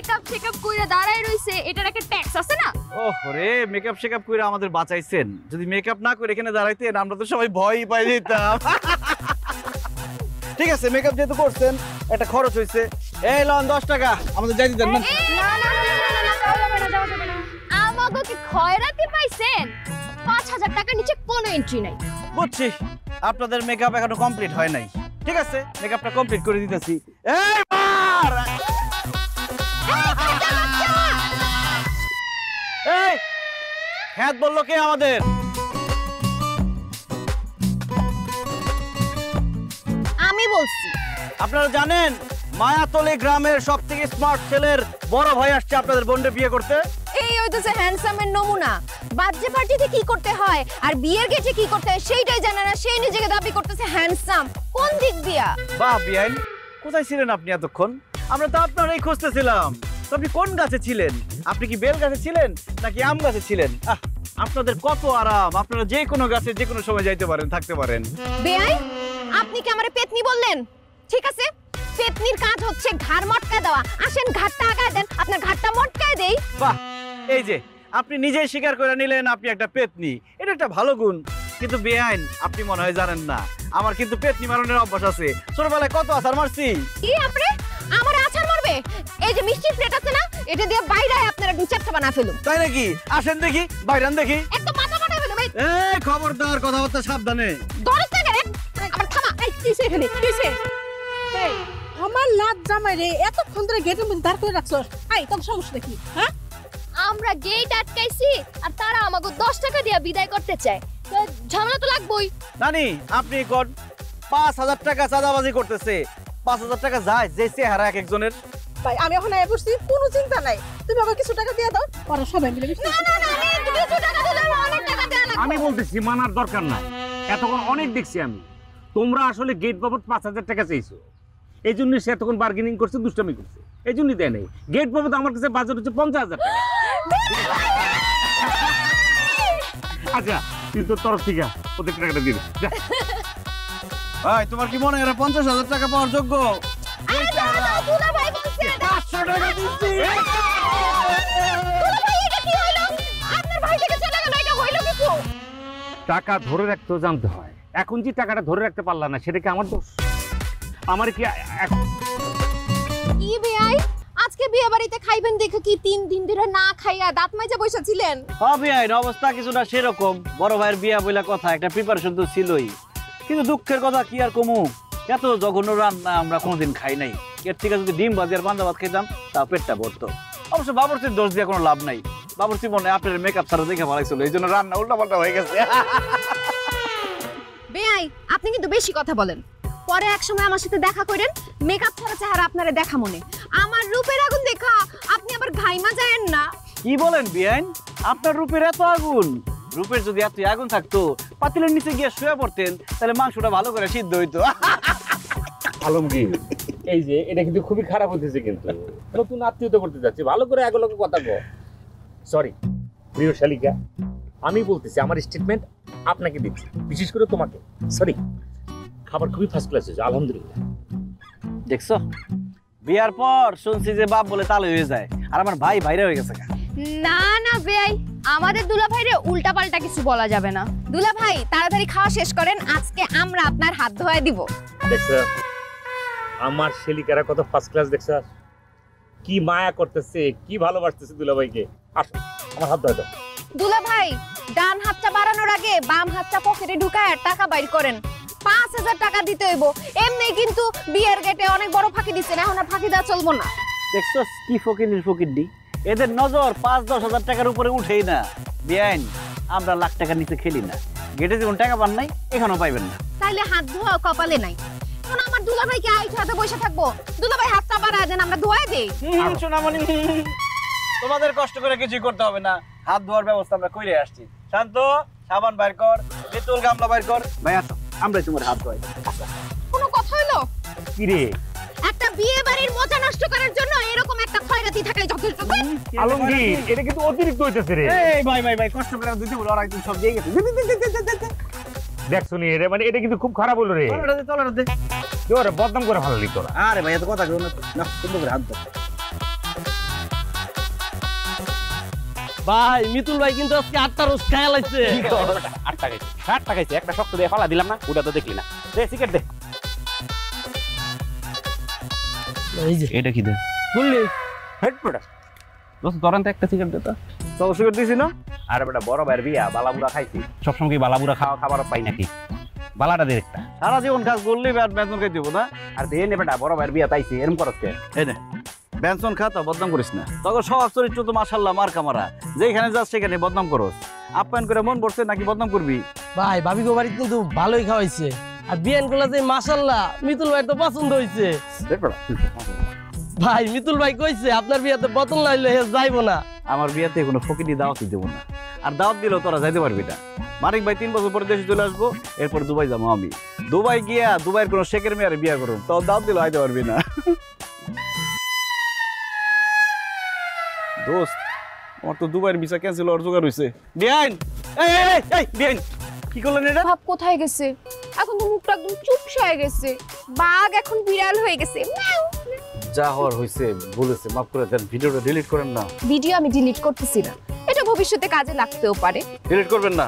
Makeup shake-up কইরা দাঁড়ায় রইছে, এটার একটা ট্যাক্স আছে না? ওরে মেকআপ শেকআপ কইরা আমাদের বাঁচাইছেন, যদি মেকআপ না করে এখানে দাঁড়াইতেন আমরা তো সবাই ভয়ই পাই যেতাম। ঠিক আছে, মেকআপ যেহেতু করছেন একটা খরচ হইছে, এই লন 10 টাকা আমাদের যাই দিতেন না। না না না না না, যাওয়া যাবে না, যাওয়া যাবে না। আমাগো কি খয়রাতি পাইছেন? 5000 টাকা নিচে কোনো এন্ট্রি নাই। বুঝছি, আপনাদের মেকআপ এখনো কমপ্লিট হয় নাই। ঠিক আছে, মেকআপটা কমপ্লিট করে দিতেছি। এই মার, এই খ্যাত বললো কে আমাদের? আমি বলছি। আপনারা জানেন মায়াতলী গ্রামের সবথেকে স্মার্ট ছেলের বড় ভাই আসছে আপনাদের বোনকে বিয়ে করতে। এই হইতেছে হ্যান্ডসামের নমুনা। বার্থডে পার্টিতে কি করতে হয় আর বিয়ের গেটে কি করতে হয় সেইটাই জানে না, সেই নিজেকে দাবি করতেছে হ্যান্ডসাম। কোন দিক দিয়া? বাহ বিয়াইন, কোথায় ছিলেন আপনি এতক্ষণ? আমরা তো আপনারই খুঁজতেছিলাম। তো আপনি কোন গাছে ছিলেন? আপনি কি বেল গাছে ছিলেন নাকি আম গাছে ছিলেন? আপনাদের কত আরাম, আপনারা যে কোনো গাছে যে কোনো সময় যাইতে পারেন, থাকতে পারেন। বেয়াই, আপনি কি আমারে পেতনি বললেন? ঠিক আছে, পেতনির কাজ হচ্ছে ঘাড় মটকা দেওয়া। আসেন ঘাড়টা আগায় দেন, আপনার ঘাড়টা মটকায় দেই। বাহ, এই যে আপনি নিজেই স্বীকার করে নিলেন আপনি একটা পেতনি, এটা একটা ভালো গুণ। কিন্তু বেআইন, আপনি মনে হয় জানেন না আমার কিন্তু পেতনি মারনের অভ্যাস আছে। ছোটবেলায় কত আছাড় মারছি। কি আপনি আমার আছাড় মারবে? এই যে মিষ্টির প্লেট আছে না, এটা দিয়ে বাইরে আপনার একদম চ্যাপটা বানা ফেলুন। তাই নাকি? আসেন দেখি, বাইরান দেখি। একদম মাথা বানা ফেলুন ভাই। এই খবরদার, কথাবার্তা সাবধানে। দরজ না কেন? আমার থামা। এই কিসে এখানে? কিসে? এই আমার লাট জামাই রে এতক্ষণ ধরে গেটের মধ্যে দাঁড় করে রাখছস। এই তোর সমস্যা কি? হ্যাঁ, আমরা গেট আটকাইছি আর তারা আমাকে 10 টাকা দিয়ে বিদায় করতে চায়। তো ঝামেলা তো লাগবেই। নানি, আপনি কোন 5000 টাকা চাঁদাবাজি করতেছে? 5000 টাকা যায় যে চেহারা এক একজনের। ভাই আমি এখন আয় বসছি, কোনো চিন্তা নাই। তুমি আমাকে কিছু টাকা দিয়ে দাও, ওরা সবাই মিলে না না না, তুমি কিছু টাকা দিলে অনেক টাকা দেয়া লাগবে। আমি বলতেছি মানার দরকার নাই, এতক্ষণ অনেক দেখছি আমি। তোমরা আসলে গেট বাবদ 5000 টাকা চাইছো, এই জন্য সে এতক্ষণ বার্গেনিং করছে, দুষ্টামি করছে, এই জন্যই দেয় নাই। গেট বাবদ আমার কাছে বাজেট হচ্ছে 50000 টাকা। আচ্ছা তুই তোর তরফ থেকে ওদের টাকাটা দিবি। ভাই তোমার কি মনে হয় এরা 50000 টাকা পাওয়ার যোগ্য? আরে দাও দাও, দুলা ভাই বলছে 500 টাকা দিচ্ছি। দুলা ভাই, এটা কি হইলো? আপনার ভাই থেকে চলে গেল, এটা হইলো কি? টাকা ধরে রাখতেও জানতে হয়। এখন যে টাকাটা ধরে রাখতে পারলা না সেটা কি আমার দোষ? আমার কি কি বেয়াই, আজকে বিয়ে বাড়িতে খাইবেন দেখে কি 3 দিন ধরে না খাইয়া দাঁত মাইজা বসে ছিলেন? হবে আইন অবস্থা কিছুটা সেরকম। বড় ভাইয়ের বিয়া বইলা কথা, একটা প্রিপারেশন তো ছিলই। কিন্তু দুঃখের কথা কি আর কমু, এত জঘন্য রান্না আমরা কোনোদিন খাই নাই। এর থেকে যদি ডিম ভাজি আর পান্তা ভাত খেতাম তা পেটটা ভরতো। অবশ্য বাবুর্চির দোষ দিয়ে কোনো লাভ নাই। বাবুর্চি মনে আপনার মেকআপ ছাড়া দেখে ভালাইছিল, এই জন্য রান্না উল্টাপাল্টা হয়ে গেছে। বেয়াই, আপনি কিন্তু বেশি কথা বলেন। পরে এক সময় আমার সাথে দেখা করেন, মেকআপ ছাড়া চেহারা আপনারে দেখা মনে। আমার রূপের আগুন দেখা আপনি আবার ঘাইমা যায়েন না। কি বলেন বিয়াইন, আপনার রূপের এত আগুন? রূপের যদি এত আগুন থাকতো পাতিলের নিচে গিয়ে শুয়ে পড়তেন, তাহলে মাংসটা ভালো করে সিদ্ধ হইতো। আলমগীর, এই যে এটা কিন্তু খুবই খারাপ হতেছে, কিন্তু নতুন আত্মীয়তা করতে যাচ্ছি, ভালো করে এগুলোকে কথা কো। সরি প্রিয় শালিকা, আমি বলতেছি আমার স্টেটমেন্ট আপনাকে দিচ্ছি, বিশেষ করে তোমাকে। সরি, খাবার খুবই ফার্স্ট ক্লাস হয়েছে, আলহামদুলিল্লাহ। দেখছো, বিয়ার পর শুনছি যে বাপ বলে তালে হয়ে যায়, আর আমার ভাই বাইরে হয়ে গেছে। না না বেয়াই, আমাদের দুলা ভাইরে উল্টা পাল্টা কিছু বলা যাবে না। দুলা ভাই তাড়াতাড়ি খাওয়া শেষ করেন, আজকে আমরা আপনার হাত ধোয়া দিব। দেখছ আমার শালিকারা কত ফার্স্ট ক্লাস, দেখছ কি মায়া করতেছে, কি ভালোবাসতেছে দুলাভাইকে। আসো আমার হাত ধরে দাও। দুলা ভাই, ডান হাতটা বাড়ানোর আগে বাম হাতটা পকেটে ঢুকায় টাকা বাইর করেন। 5000 টাকা দিতে হইব। এমনি কিন্তু বিয়ের গেটে অনেক বড় ফাঁকি দিচ্ছেন, এখন আর ফাঁকি দেওয়া চলবো না। দেখছো কি ফকির ফকিরডি, এদের নজর 5-10 হাজার টাকার উপরে উঠেই না। বেআইন, আমরা লাখ টাকার নিচে খেলি না। গেটে যেমন টাকা পান নাই, এখানেও পাইবেন না। তাইলে হাত ধোয়া কপালে নাই। এখন আমার দুলা ভাই কি আইছে হাতে বসে থাকবো? দুলা ভাই হাতটা বাড়ায় দেন, আমরা ধোয়া দেই। সোনামণি, তোমাদের কষ্ট করে কিছুই করতে হবে না, হাত ধোয়ার ব্যবস্থা আমরা করে আসছি। শান্ত, সাবান বাইর কর, তেঁতুল গামলা বাইর কর। ভাই আসো, আমরাই তোমার হাত ধোয়াই। কোনো কথা হলো? কি রে একটা বিয়ে বাড়ির মজা নষ্ট করার জন্য এরকম একটা খয়রাতি থাকলে যথেষ্ট। আলমগীর, এটা কিন্তু অতিরিক্ত হইতেছে রে। এই ভাই ভাই ভাই, কষ্ট করে দিতে বলো, আর একদম সব দিয়ে গেছে। দেখছো নি রে, মানে এটা কিন্তু খুব খারাপ হলো রে। চলো ওরে বদনাম করে ভালো লিখতো না। আরে ভাই এত কথা কেউ না, সুন্দর করে হাত ধর। ভাই মিতুল ভাই কিন্তু আজকে 8টা রোজ খাইয়া লাইছে। 8 টাকা 60 টাকা একটা শক্ত দিয়ে ফালা দিলাম না, ওটা তো দেখলি না। দে সিগারেট দে। এই যে এটা কি দে বললি হেড প্রোডাক্ট দোস্ত তোরেন তো একটা সিগারেট দে তো। তো সিগারেট দিছি না? আরে বেটা বড় ভাইয়ের বিয়া বালাবুড়া খাইছি, সবসময় কি বালাবুড়া খাবার পাই নাকি? বালাটা দে একটা। সারা জীবন কাজ করলেই বেতন খাই দিব না। আর দে নে বেটা, বড় ভাইয়ের বিয়া তাইছি, এরকম করছ কে? এই নে বেনসন খা, তো বদনাম করিস না। তখন স্বভাব চরিত্র তো মাশাআল্লাহ মার কামারা, যেখানে যাস সেখানে বদনাম করস। আপ্যায়ন করে মন পড়ছে নাকি বদনাম করবি? ভাই ভাবি গো বাড়ি কিন্তু ভালোই খাওয়াইছে। আর বিয়ান গুলা যে মাশাআল্লাহ মিতুল ভাই তো পছন্দ হইছে। দে বেটা। ভাই মিতুল ভাই কইছে আপনার বিয়াতে বোতল লাইলে হে যাইবো না। আমার বিয়েতে কোনো ফকিনি দাওয়াতই দেবো না, আর দাওয়াত দিলেও তোরা যাইতে পারবি না। মানিক ভাই 3 বছর পরে দেশে চলে আসবো, এরপর দুবাই যাবো আমি। দুবাই গিয়া দুবাইয়ের কোনো শেখের মেয়ারে বিয়া করুন, তো দাওয়াত দিলেও আইতে পারবি না। দোস্ত আমার তো দুবাইয়ের ভিসা ক্যান্সেল হওয়ার জোগাড় হয়েছে। বিয়াইন এই এই এই বিয়াইন কি করলেন এটা? ভাব কোথায় গেছে? এখন তো মুখটা একদম চুপসায় গেছে। বাঘ এখন বিড়াল হয়ে গেছে। ম্যাও। যা হওয়ার হয়েছে বলেছে, মাফ করে দেন। ভিডিওটা ডিলিট করেন না। ভিডিও আমি ডিলিট করতেছি না, এটা ভবিষ্যতে কাজে লাগতেও পারে। ডিলিট করবেন না।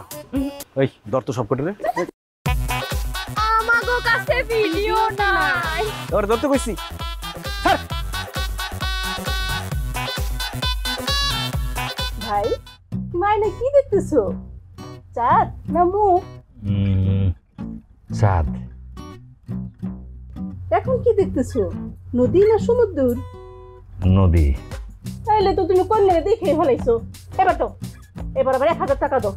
ওই দর তো সব করে রে। আমাগো কাছে ভিডিও নাই। ওরে ধরতে কইছি। ভাই মাইনে কি দেখতেছো? চাঁদ না মুখ? চাঁদ। এখন কি দেখতেছো? নদী না সমুদ্র? নদী। তাইলে তো তুমি কোন মেয়ে দেখে ফেলাইছো। এবার আবার 1000 টাকা দাও,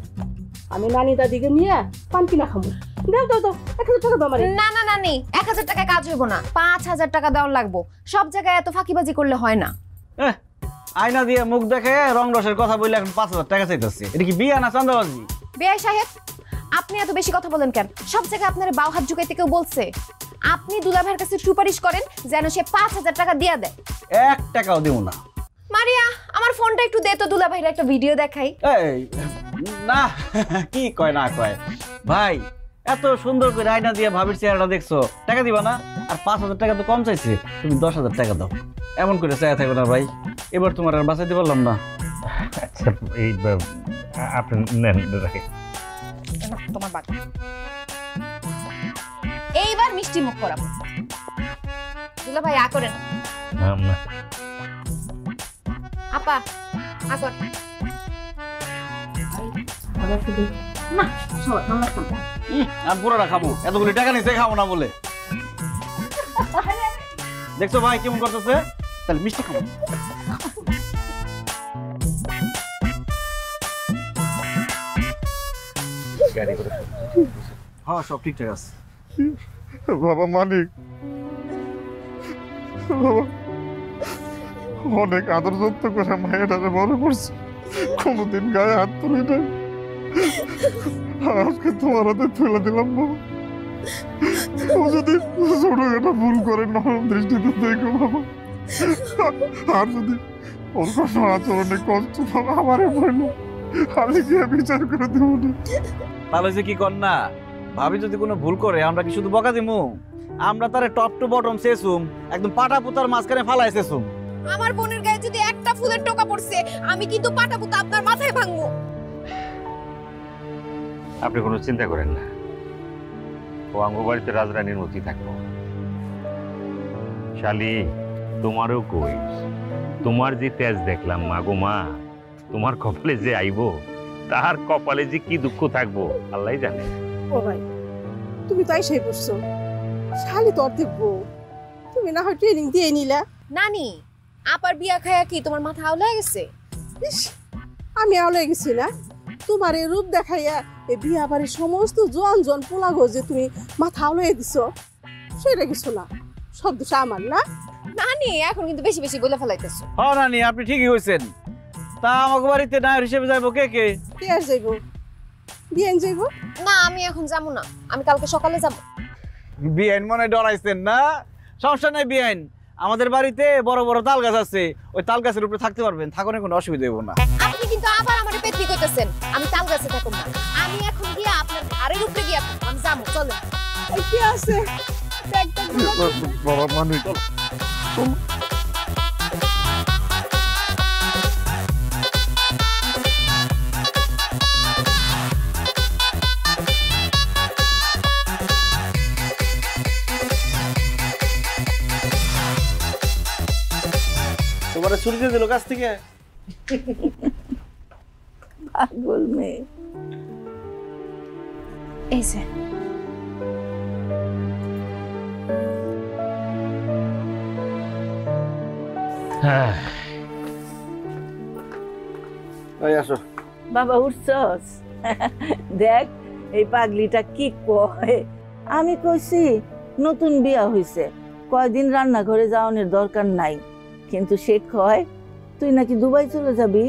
আমি নানি দাদিকে নিয়ে পান কিনা খাবো। দাও দাও দাও 1000 টাকা দাও আমারে। না না নানি, 1000 টাকায় কাজ হইব না, 5000 টাকা দেওয়ার লাগবো। সব জায়গায় এত ফাঁকিবাজি করলে হয় না। আয়না দিয়ে মুখ দেখে রং রসের কথা বললে এখন 5000 টাকা চাইতেছে। এটা কি বিয়া না চাঁদাবাজি? বেআই সাহেব, আপনি এত বেশি কথা বলেন কেন? সব জায়গায় আপনার বাউ হাত ঝুঁকাইতে কেউ বলছে? আপনি দুলাভাইয়ের কাছে সুপারিশ করেন যেন সে 5000 টাকা দিয়ে দেয়। 1 টাকাও দিব না। মারিয়া, আমার ফোনটা একটু দে তো, দুলাভাইয়ের একটা ভিডিও দেখাই। এই না, কি কয় না কয় ভাই, এত সুন্দর করে আয়না দিয়ে ভাবির চেহারাটা দেখছো, টাকা দিবা না? আর 5000 টাকা তো কম চাইছে, তুমি 10000 টাকা দাও। এমন করে চাইয়া থাকো না ভাই, এবার তোমার আর বাঁচাইতে পারলাম না। আচ্ছা এই আপনি নেন রাখে তোমার বাদ। এইবার মিষ্টি মুখ করাবো। দুলাভাই আ করেন। না আপা আ কর। না সবাই আমার খাবো। আর পুরোটা খাবো, এতগুলি টাকা নিচে খাবো না বলে। দেখছো ভাই কেমন করতেছে? তাহলে মিষ্টি খাবো। হ্যাঁ সব ঠিকঠাক আছে। বাবা মানিক, বাবা অনেক আদর যত্ন করে মায়েরারে বড় করছে, কোনোদিন গায়ে হাত তুলে নাই। আজকে তোমার হাতে তুলে দিলাম বাবা। ও যদি ছোটখাটো ভুল করে নরম দৃষ্টিতে দেখো বাবা, আর যদি ওর কোনো আচরণে কষ্ট পাবো আমারে বললো, আমি গিয়ে বিচার করে দেবো না। তাহলে যে কি কর না, ভাবি যদি কোনো ভুল করে আমরা কি শুধু বকা দিমু? আমরা তারে টপ টু বটম শেষুম, একদম পাটা পুতার মাঝখানে ফালাই শেষুম। আমার বোনের গায়ে যদি একটা ফুলের টোকা পড়ছে, আমি কিন্তু পাটা পুতা আপনার মাথায় ভাঙবো। আপনি কোনো চিন্তা করেন না, ও আঙ্গবাড়িতে রাজরানীর মতোই থাকবো। শালি তোমারও কই, তোমার যে তেজ দেখলাম মা গো মা, তোমার কপালে যে আইবো, তার কপালে যে কি দুঃখ থাকবো আল্লাহই জানে। ও ভাই তুমি তো আইসাই পড়ছো, শালি তোর দেখবো, তুমি না হয় ট্রেনিং দিয়ে নিলা। নানি, আপার বিয়া খায়া কি তোমার মাথা আউলা গেছে? ইস, আমি আওলে গেছি না, তোমার এই রূপ দেখাইয়া এই বিয়া বাড়ির সমস্ত জন পোলাগো যে তুমি মাথা আউলে দিছো, সেটা কিছু না, সব দোষ আমার না। নানি এখন কিন্তু বেশি বেশি বলে ফেলাইতেছো। হ্যাঁ নানি আপনি ঠিকই কইছেন। তা আমাকে বাড়িতে নায়র হিসেবে যাইবো কে কে? কে আর যাইব? বিয়ান যাইব? না আমি এখন যাবো না, আমি কালকে সকালে যাব। বিআইন মনে ডরাইছেন না? সমস্যা নাই বিআইন, আমাদের বাড়িতে বড় বড় তাল গাছ আছে, ওই তাল গাছের উপরে থাকতে পারবেন, থাকুন কোনো অসুবিধা হইব না। আপনি কিন্তু আবার আমারে পেতনি কইতেছেন, আমি তাল গাছে থাকুম না, আমি এখন গিয়া আপনার ঘাড়ের উপরে গিয়া আমি যাবো। চলেন। এই কি আছে? বাবা মানিক তোমার ছুটি দিয়ে দিল কাছ থেকে। পাগল মেয়ে। এই যে এই আসো। বাবা উঠছস? দেখ এই পাগলিটা কি কয়। আমি কইছি নতুন বিয়া হইছে, কয়দিন রান্নাঘরে যাওয়ানোর দরকার নাই, কিন্তু সে কয় তুই নাকি দুবাই চলে যাবি,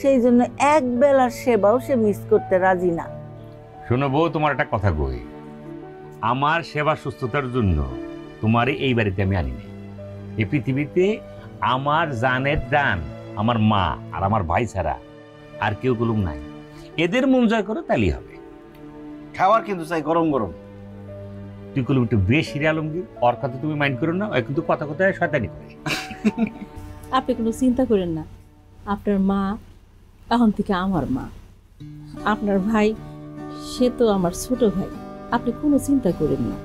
সেই জন্য এক বেলার সেবাও সে মিস করতে রাজি না। শোনো বউ, তোমার একটা কথা কই, আমার সেবা সুস্থতার জন্য তোমার এই বাড়িতে আমি আনি নাই। এই পৃথিবীতে আমার জানের দান আমার মা আর আমার ভাই ছাড়া আর কেউ গুলুম নাই। এদের মন জয় করো তাহলেই হবে। খাবার কিন্তু চাই গরম গরম। তুই কলম একটু বেশি রে আলমগীর, ওর কথা তুমি মাইন্ড করো না, ওই কিন্তু কথা কথায় শয়তানি করে। আপনি কোনো চিন্তা করেন না, আপনার মা এখন থেকে আমার মা, আপনার ভাই সে তো আমার ছোট ভাই, আপনি কোনো চিন্তা করেন না।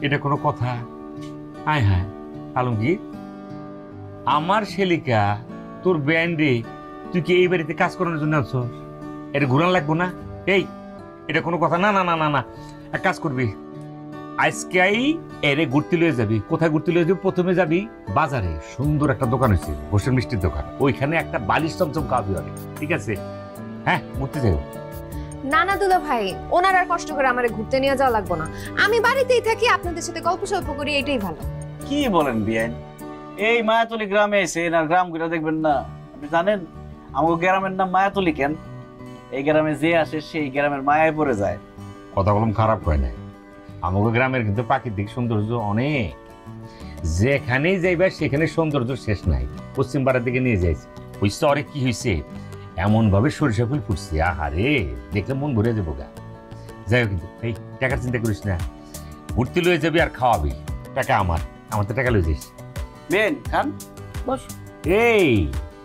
এটা কোনো কথা? আয় হ্যাঁ আলমগীর, আমার শেলিকা তোর ব্যান্ডে তুই কি এই বাড়িতে কাজ করানোর জন্য আছো? এটা ঘুরান লাগবো না? এই এটা কোনো কথা? না না না না না, এক কাজ করবি, আজকেই এরে ঘুরতে লয়ে যাবি। কোথায় ঘুরতে লয়ে যাবি? প্রথমে যাবি বাজারে, সুন্দর একটা দোকান হয়েছে হোসেন মিষ্টির দোকান, ওইখানে একটা বালিশ চমচম খাওয়াবি হবে, ঠিক আছে? হ্যাঁ ঘুরতে যাবো। না না দুলা ভাই, ওনার আর কষ্ট করে আমারে ঘুরতে নিয়ে যাওয়া লাগবে না, আমি বাড়িতেই থাকি, আপনাদের সাথে গল্প সল্প করি, এটাই ভালো। কি বলেন বিয়ান, এই মায়াতলি গ্রামে এসে না গ্রাম ঘুরে দেখবেন না? আপনি জানেন আমাকে গ্রামের নাম মায়াতলি কেন? এই গ্রামে যে আসে সেই গ্রামের মায়ায় পড়ে যায়। কথা বললাম খারাপ হয় নাই, আমাদের গ্রামের কিন্তু প্রাকৃতিক সৌন্দর্য অনেক, যেখানেই যাইবা সেখানে সৌন্দর্য শেষ নাই। পশ্চিম পাড়ার দিকে নিয়ে যাইছে, ওই শহরে কি হয়েছে, এমন ভাবে সরিষা ফুল ফুটছে, আহারে দেখলে মন ভরে যাবো গা। যাই হোক, কিন্তু এই টাকার চিন্তা করিস না, ঘুরতে লয়ে যাবি আর খাওয়াবি, টাকা আমার, আমার তো টাকা লয়ে যাইস। বেন খান বস। এই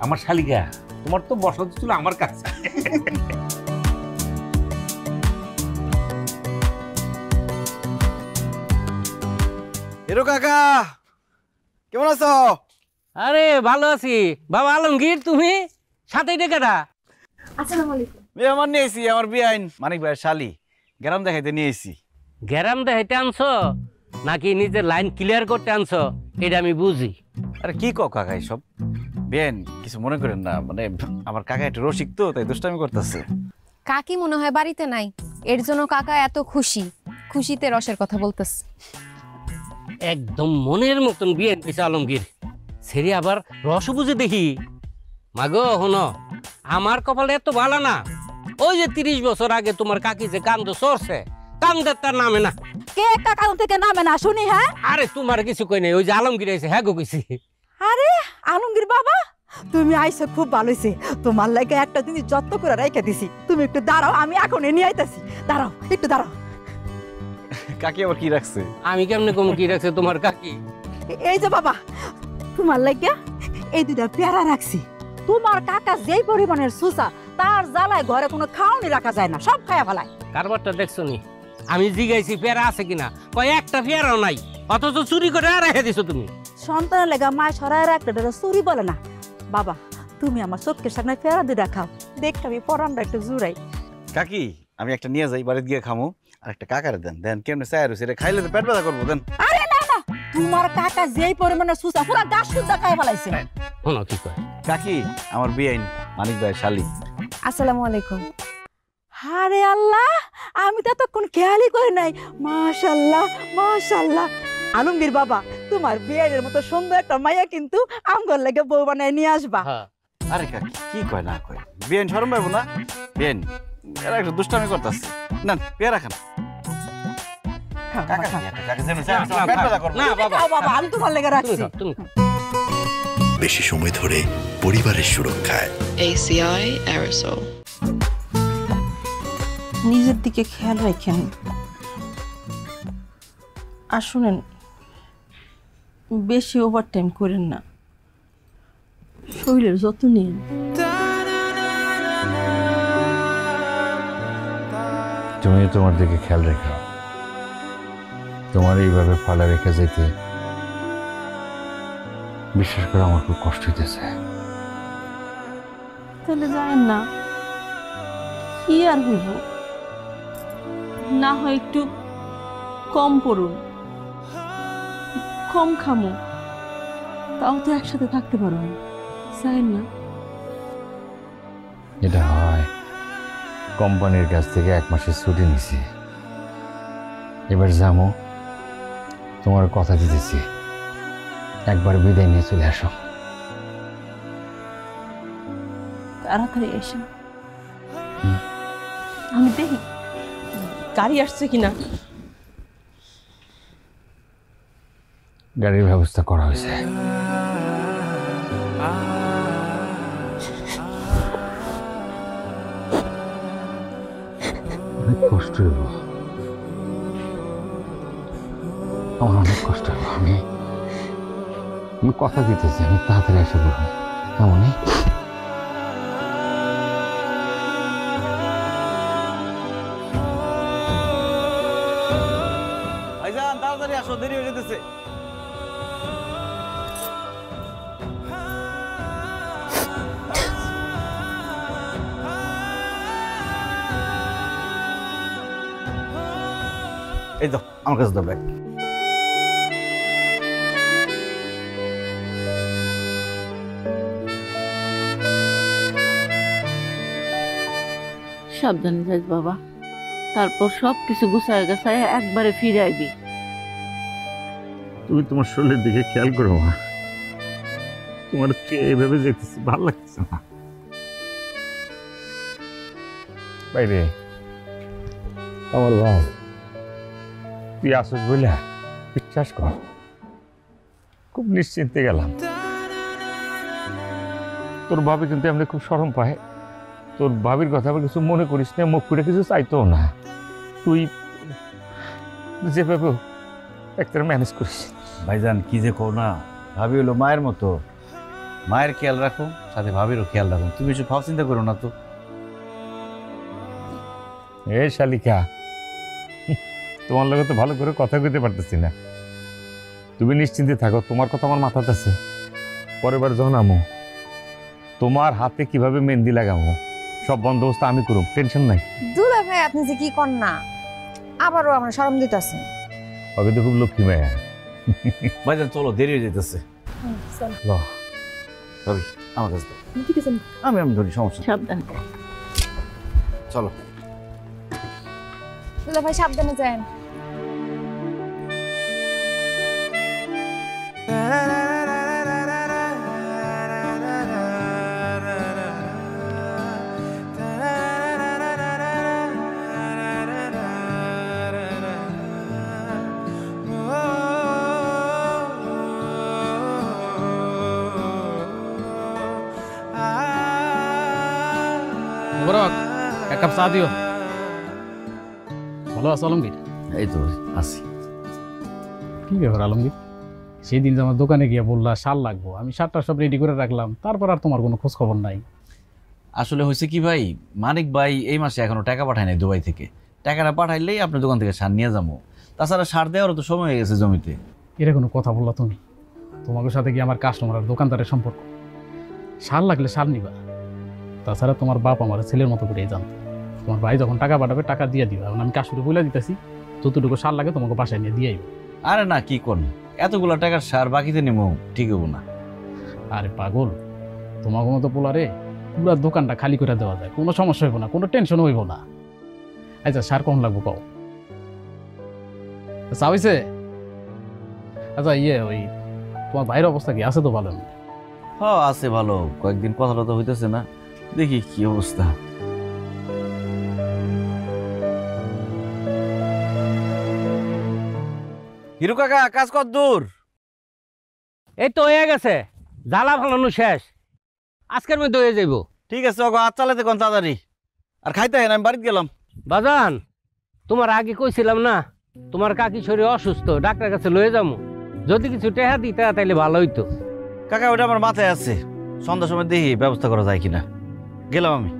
আমার শালিকা, তোমার তো বসত ছিল আমার কাছে। হিরো কাকা কেমন আছো? আরে ভালো আছি বাবা। আলমগীর তুমি সাথে ডেকেটা? আসসালামু আলাইকুম। আমার নিয়ে এসি, আমার বিয়াইন মানিক ভাইয়ের শালি, গ্রাম দেখাইতে নিয়ে এসি। গ্যারাম দেখাইতে আনছো নাকি নিজের লাইন ক্লিয়ার করতে আনছো এটা আমি বুঝি। আরে কি কও কাকা এসব? বেন কিছু মনে করেন না, মানে আমার কাকা একটু রসিক তো, তাই দুষ্টামি করতেছে। কাকি মনে হয় বাড়িতে নাই, এর জন্য কাকা এত খুশি, খুশিতে রসের কথা বলতেছে। একদম মনের মতন বিয়ে দিছে আলমগীর, সেরি আবার রস বুঝে দেখি। মাগো হনো, আমার কপালে এত ভালো না। ওই যে 30 বছর আগে তোমার কাকি যে কান্দ সরছে, কান্দের তার নামে না। কে কাকাউ থেকে নামে না শুনি? হ্যাঁ আরে তোমার কিছু কই নাই, ওই যে আলমগীর আইছে হ্যাঁ গো কইছি। আরে আলমগীর বাবা, তুমি আইছো খুব ভালো হইছে, তোমার লাগে একটা জিনিস যত্ন করে রেখে দিছি, তুমি একটু দাঁড়াও, আমি এখন নিয়ে আইতাছি। দাঁড়াও একটু দাঁড়াও। কাকি আবার কি রাখছে? আমি কেমনে কম কি রাখছে তোমার কাকি? এই যে বাবা, তোমার লাগে এই দুটা পেয়ারা রাখছি। তোমার কাকা যেই পরিমাণের সুসা, তার জ্বালায় ঘরে কোনো খাওয়ানি রাখা যায় না, সব খায়া ফেলায়। কারবারটা দেখছো নি? আমি জিগাইছি পেয়ারা আছে কিনা, কয় একটা পেয়ারাও নাই, অথচ চুরি করে রেখে দিছো তুমি। সন্তানের লেগা মায় সরায় রাখতে চুরি বলে না। বাবা তুমি আমার চোখের সামনে পেয়ারা দুটা খাও, দেখতে আমি পরানটা একটু জুড়াই। কাকি আমি একটা নিয়ে যাই, বাড়িতে গিয়ে খামো, আর একটা কাকারে দেন। দেন কেমনে চায় রয়েছে, এটা খাইলে তো পেট ব্যথা করবো। দেন। আরে না না, তোমার কাকা যেই পরিমাণের সুসা, পুরো গাছ সুদ্ধা খাই ফেলাইছে। শোনো কি কয়। কাকি আমার বিয়াইন মানিক ভাইয়ের শালি। আসসালামু আলাইকুম। আরে আল্লাহ, আমি তো এতক্ষণ খেয়ালই করি নাই। মাশাল্লাহ মাশাল্লাহ। আলমগীর বাবা, তোমার বিয়ের মতো সুন্দর একটা মাইয়া কিন্তু আমগর লাগে বউ বানায় নিয়ে আসবা। আরে কাকি কি কয় না কয়, বিয়াইন শরম পাইবো না? বিয়াইন এরা একটু দুষ্টামি করতেছে। না পেয়ারা খান। না বাবা, বাবা আমি তোমার লেগে রাখছি। তুমি বেশি সময় ধরে পরিবারের সুরক্ষায় ACI Aerosol। নিজের দিকে খেয়াল রাখেন, আর শুনেন বেশি ওভারটাইম করেন না, শরীরের যত্ন নিন। তুমি তোমার দিকে খেয়াল রেখো, তোমার এইভাবে ফালা রেখে যেতে বিশ্বাস করে আমার খুব কষ্ট হইতেছে। তাহলে যায়েন না, কি আর হইব, না হয় একটু কম পড়ুন, কম খামো, তাও তো একসাথে থাকতে পারো না। যায়েন না। এটা হয়, কোম্পানির কাছ থেকে 1 মাসের ছুটি নিছি, এবার যাবো। তোমার কথা দিতেছি, একবার বিদায় নিয়ে চলে আসো। তাড়াতাড়ি এসে আমি দেখি গাড়ি আসছে কিনা। গাড়ির ব্যবস্থা করা হয়েছে। অনেক কষ্ট হইব, আমার অনেক কষ্ট হইব। আমি কথা দিতেছি, আমি তাড়াতাড়ি এসে বলবো, কেমনই? ভাইজান তাড়াতাড়ি আসো, দেরি হয়ে যেতেছে। এই তো আমার কাছে দাও ব্যাগ। সাবধানে যাইস বাবা, তারপর সব কিছু গুছায় গাছায় একবারে ফিরে আইবি। তুমি তোমার শরীরের দিকে খেয়াল করো মা, তোমার এইভাবে দেখতেছি ভালো লাগছে না। বাইরে আমার ভাই, তুই আসস বলে বিশ্বাস কর খুব নিশ্চিন্তে গেলাম। তোর ভাবি কিন্তু এমনি খুব শরম পায়, তোর ভাবির কথা আবার কিছু মনে করিস না, মুখ করে কিছু চাইতো না, তুই যেভাবে একটা ম্যানেজ করিস। ভাইজান কি যে কও না, ভাবি হলো মায়ের মতো, মায়ের খেয়াল রাখো, সাথে ভাবিরও খেয়াল রাখো, তুমি কিছু ভাব চিন্তা করো না তো। এ শালিকা, তোমার লগে তো ভালো করে কথা কইতে পারতেছি না, তুমি নিশ্চিন্তে থাকো, তোমার কথা আমার মাথাতে আছে। পরের বার যখন আমো, তোমার হাতে কিভাবে মেহেন্দি লাগাবো সব বন্দোবস্ত আমি করব, টেনশন নাই। দুলা ভাই আপনি যে কি কর না, আবারও আমার শরম দিতেছে। ওকে তো খুব লক্ষ্মী মেয়ে। ভাইজান চলো, দেরি হয়ে যেতেছে। ল ভাবি আমার কাছে দাও। ঠিক আছে, আমি ধরি, সমস্যা নেই। সাবধানে। চলো। দুলা ভাই সাবধানে যান। এক কাপ চা দিও। ভালো আছো আলমগীর? এই তো আছি। কি ব্যাপার আলমগীর, সেই দিন যে আমার দোকানে গিয়ে বললা সার লাগবো, আমি সারটা সব রেডি করে রাখলাম, তারপর আর তোমার কোনো খোঁজ খবর নাই। আসলে হয়েছে কি ভাই, মানিক ভাই এই মাসে এখনো টাকা পাঠায় নাই দুবাই থেকে, টাকাটা পাঠাইলেই আপনার দোকান থেকে সার নিয়ে যাবো। তাছাড়া সার দেওয়ারও তো সময় হয়ে গেছে জমিতে। এরা কোনো কথা বললা তুমি? তোমাদের সাথে কি আমার কাস্টমার আর দোকানদারের সম্পর্ক? সার লাগলে সার নিবা, তাছাড়া তোমার বাপ আমার ছেলের মতো করে জানতো। তোমার ভাই যখন টাকা পাঠাবে টাকা দিয়ে দিবা, এখন আমি কাশুরে বলে দিতেছি যতটুকু সার লাগে তোমাকে বাসায় নিয়ে দিয়ে আইব। আরে না, কি কোন, এতগুলা টাকার সার বাকিতে নেব, ঠিক হবো না। আরে পাগল, তোমাকে মতো পোলারে পুরা দোকানটা খালি করে দেওয়া যায়, কোনো সমস্যা হইব না, কোনো টেনশন হইব না। আচ্ছা সার কখন লাগবো কও? চা হইছে? আচ্ছা ওই তোমার ভাইয়ের অবস্থা কি আছে? তো ভালো হ্যাঁ আছে ভালো, কয়েকদিন কথাটা তো হইতেছে না, দেখি কি অবস্থা। হিরু কাকা কাজ কত দূর? এই তো হয়ে গেছে, জ্বালা ফালানো শেষ, আজকের মধ্যে হয়ে যাইব। ঠিক আছে, আজ চালাতে কোন তাড়াতাড়ি, আর খাইতে হয় না, আমি বাড়িতে গেলাম। বাজান, তোমার আগে কইছিলাম না তোমার কাকি শরীর অসুস্থ, ডাক্তার কাছে লয়ে যাবো, যদি কিছু টেহা দিতে তাইলে ভালো হইতো। কাকা ওটা আমার মাথায় আছে, সন্ধ্যার সময় দেখি ব্যবস্থা করা যায় কিনা, গেলাম আমি।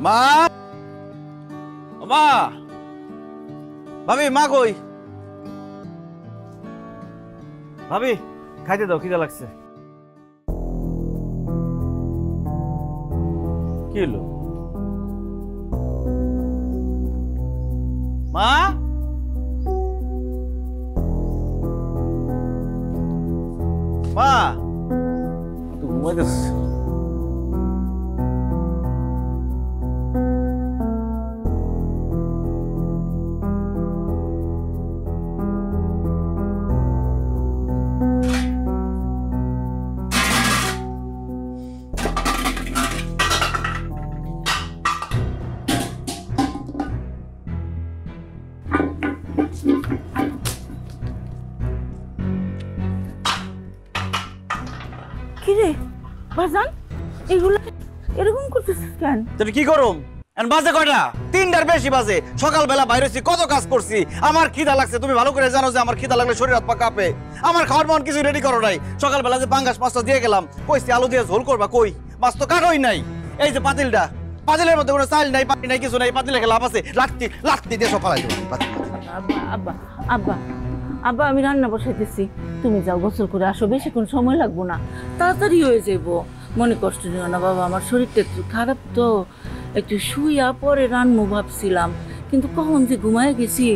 মা মা, ভাবি মা কই? ভাবি খাইতে দাও, খিদা লাগছে। কি হলো মা? মা তুই ঘুমাইতেছিস? কিরে বাজান, এগুলো এরকম করতেছিস কেন? তুই কি করুম? বাজে কয়টা? 3টার বেশি বাজে। সকালবেলা বাইরে কত কাজ করছি, আমার খিদা লাগছে। তুমি ভালো করে জানো যে আমার খিদা লাগলে শরীর হাত পা কাঁপে। আমার খাওয়ার মন কিছু রেডি করো নাই। সকালবেলা যে পাঙ্গাস মাছটা দিয়ে গেলাম, কইছি আলু দিয়ে ঝোল করবা, কই মাছ তো কাটোই নাই। এই যে পাতিলটা, পাতিলের মধ্যে কোনো চাল নাই, পানি নাই, কিছু নাই। পাতিলে খেলা আছে, লাত্তি লাত্তি দিয়ে সব পালাই দেবো। আব্বা আব্বা আব্বা আব্বা, আমি রান্না বসাইতেছি, তুমি যাও গোসল করে আসো, বেশিক্ষণ সময় লাগবো না, তাড়াতাড়ি হয়ে যাইবো। মনে কষ্ট নিও না বাবা, আমার শরীরটা একটু খারাপ তো, একটু শুইয়া পরে রান্না ভাবছিলাম, কিন্তু কখন যে ঘুমায় গেছি